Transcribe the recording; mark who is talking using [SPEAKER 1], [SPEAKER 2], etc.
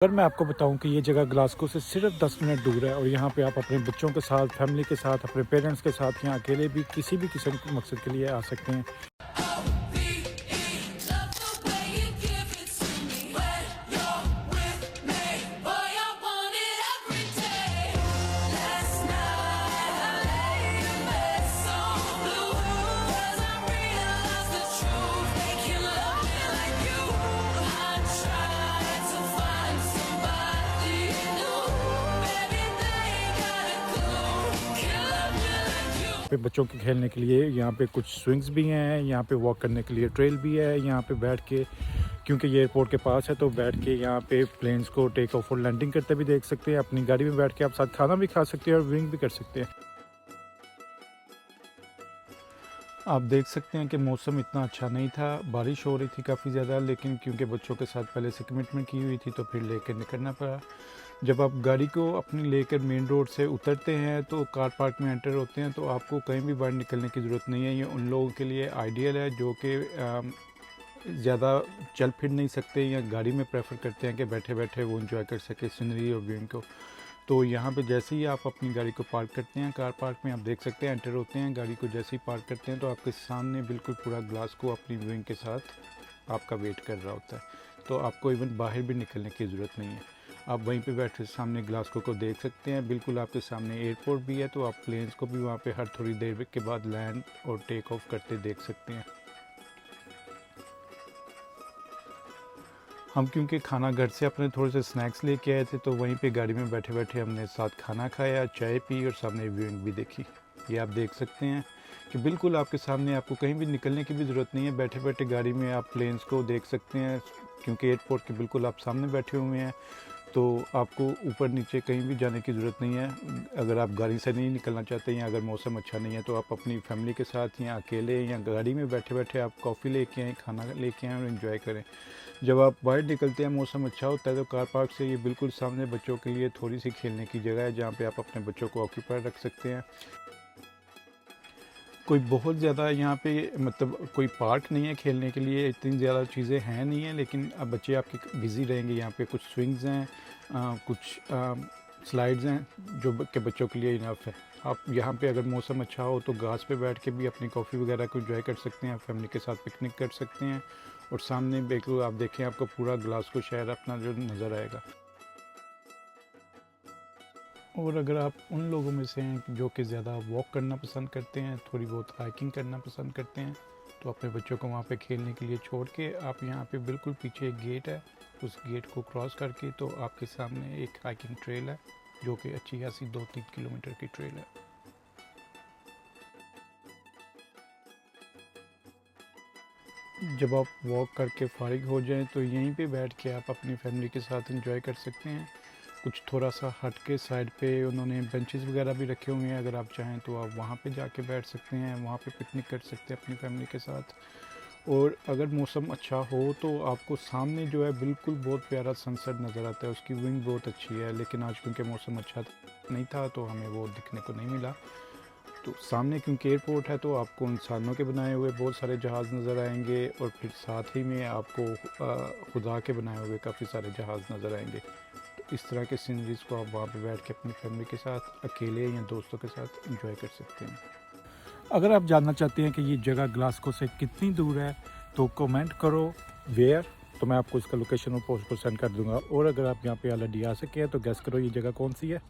[SPEAKER 1] अगर मैं आपको बताऊं कि ये जगह ग्लासगो से सिर्फ 10 मिनट दूर है और यहाँ पे आप अपने बच्चों के साथ, फैमिली के साथ, अपने पेरेंट्स के साथ यहाँ अकेले भी किसी भी किस्म के मकसद के लिए आ सकते हैं। पे बच्चों के खेलने के लिए यहाँ पे कुछ स्विंग्स भी हैं, यहाँ पे वॉक करने के लिए ट्रेल भी है। यहाँ पे बैठ के, क्योंकि ये एयरपोर्ट के पास है, तो बैठ के यहाँ पे प्लेन्स को टेक ऑफ और लैंडिंग करते भी देख सकते हैं। अपनी गाड़ी में बैठ के आप साथ खाना भी खा सकते हैं और विंग भी कर सकते हैं। आप देख सकते हैं कि मौसम इतना अच्छा नहीं था, बारिश हो रही थी काफ़ी ज़्यादा, लेकिन क्योंकि बच्चों के साथ पहले से कमिटमेंट की हुई थी तो फिर लेकर निकलना पड़ा। जब आप गाड़ी को अपनी लेकर मेन रोड से उतरते हैं तो कार पार्क में एंटर होते हैं, तो आपको कहीं भी बाहर निकलने की ज़रूरत नहीं है। ये उन लोगों के लिए आइडियल है जो कि ज़्यादा चल फिर नहीं सकते या गाड़ी में प्रेफर करते हैं कि बैठे बैठे वो इंजॉय कर सके सीनरी और व्यू को। तो यहाँ पे जैसे ही आप अपनी गाड़ी को पार्क करते हैं, कार पार्क में आप देख सकते हैं एंटर होते हैं, गाड़ी को जैसे ही पार्क करते हैं तो आपके सामने बिल्कुल पूरा ग्लासगो अपनी व्यूइंग के साथ आपका वेट कर रहा होता है। तो आपको इवन बाहर भी निकलने की ज़रूरत नहीं है, आप वहीं पे बैठे सामने ग्लासगो को देख सकते हैं। बिल्कुल आपके सामने एयरपोर्ट भी है, तो आप प्लेन्स को भी वहाँ पे हर थोड़ी देर के बाद लैंड और टेक ऑफ करते देख सकते हैं। हम क्योंकि खाना घर से अपने थोड़े से स्नैक्स लेके आए थे, तो वहीं पे गाड़ी में बैठे बैठे हमने साथ खाना खाया, चाय पी और सामने व्यूइंग भी देखी। ये आप देख सकते हैं कि बिल्कुल आपके सामने, आपको कहीं भी निकलने की भी ज़रूरत नहीं है, बैठे बैठे गाड़ी में आप प्लेन्स को देख सकते हैं। क्योंकि एयरपोर्ट के बिल्कुल आप सामने बैठे हुए हैं, तो आपको ऊपर नीचे कहीं भी जाने की ज़रूरत नहीं है। अगर आप गाड़ी से नहीं निकलना चाहते या अगर मौसम अच्छा नहीं है, तो आप अपनी फैमिली के साथ या अकेले या गाड़ी में बैठे बैठे आप कॉफ़ी लेके आएँ, खाना लेके आएँ और इन्जॉय करें। जब आप बाहर निकलते हैं, मौसम अच्छा होता है, तो कार पार्क से ये बिल्कुल सामने बच्चों के लिए थोड़ी सी खेलने की जगह है, जहाँ पे आप अपने बच्चों को ऑक्यूपाई रख सकते हैं। कोई बहुत ज़्यादा यहाँ पे मतलब कोई पार्क नहीं है खेलने के लिए, इतनी ज़्यादा चीज़ें हैं नहीं है, लेकिन अब बच्चे आपके बिज़ी रहेंगे। यहाँ पे कुछ स्विंग्स हैं, कुछ स्लाइड्स हैं जो के बच्चों के लिए इनफ है। आप यहाँ पे अगर मौसम अच्छा हो तो घास पे बैठ के भी अपनी कॉफ़ी वगैरह को एंजॉय कर सकते हैं, फैमिली के साथ पिकनिक कर सकते हैं। और सामने बिल्कुल आप देखें, आपको पूरा ग्लासगो शहर अपना जो नज़र आएगा। और अगर आप उन लोगों में से हैं जो कि ज़्यादा वॉक करना पसंद करते हैं, थोड़ी बहुत हाइकिंग करना पसंद करते हैं, तो अपने बच्चों को वहाँ पे खेलने के लिए छोड़ के आप यहाँ पे बिल्कुल पीछे एक गेट है, उस गेट को क्रॉस करके तो आपके सामने एक हाइकिंग ट्रेल है, जो कि अच्छी खासी 2-3 किलोमीटर की ट्रेल है। जब आप वॉक करके फारिग हो जाएं, तो यहीं पे बैठ के आप अपनी फैमिली के साथ एंजॉय कर सकते हैं। कुछ थोड़ा सा हट के साइड पे उन्होंने बेंचेस वगैरह भी रखे हुए हैं, अगर आप चाहें तो आप वहाँ पे जाके बैठ सकते हैं, वहाँ पे पिकनिक कर सकते हैं अपनी फैमिली के साथ। और अगर मौसम अच्छा हो तो आपको सामने जो है बिल्कुल बहुत प्यारा सनसेट नज़र आता है, उसकी विंग बहुत अच्छी है। लेकिन आज क्योंकि मौसम अच्छा नहीं था तो हमें वो दिखने को नहीं मिला। तो सामने क्योंकि एयरपोर्ट है, तो आपको इंसानों के बनाए हुए बहुत सारे जहाज़ नज़र आएंगे, और फिर साथ ही में आपको खुदा के बनाए हुए काफ़ी सारे जहाज़ नज़र आएंगे। तो इस तरह के सीनरीज़ को आप वहाँ पे बैठ के अपनी फैमिली के साथ, अकेले या दोस्तों के साथ एंजॉय कर सकते हैं। अगर आप जानना चाहते हैं कि ये जगह ग्लासगो से कितनी दूर है, तो कमेंट करो वेयर, तो मैं आपको इसका लोकेशन और पोस्ट पर सेंड कर दूंगा। और अगर आप यहाँ पे ऑलरेडी आ सके हैं तो गेस करो ये जगह कौन सी है।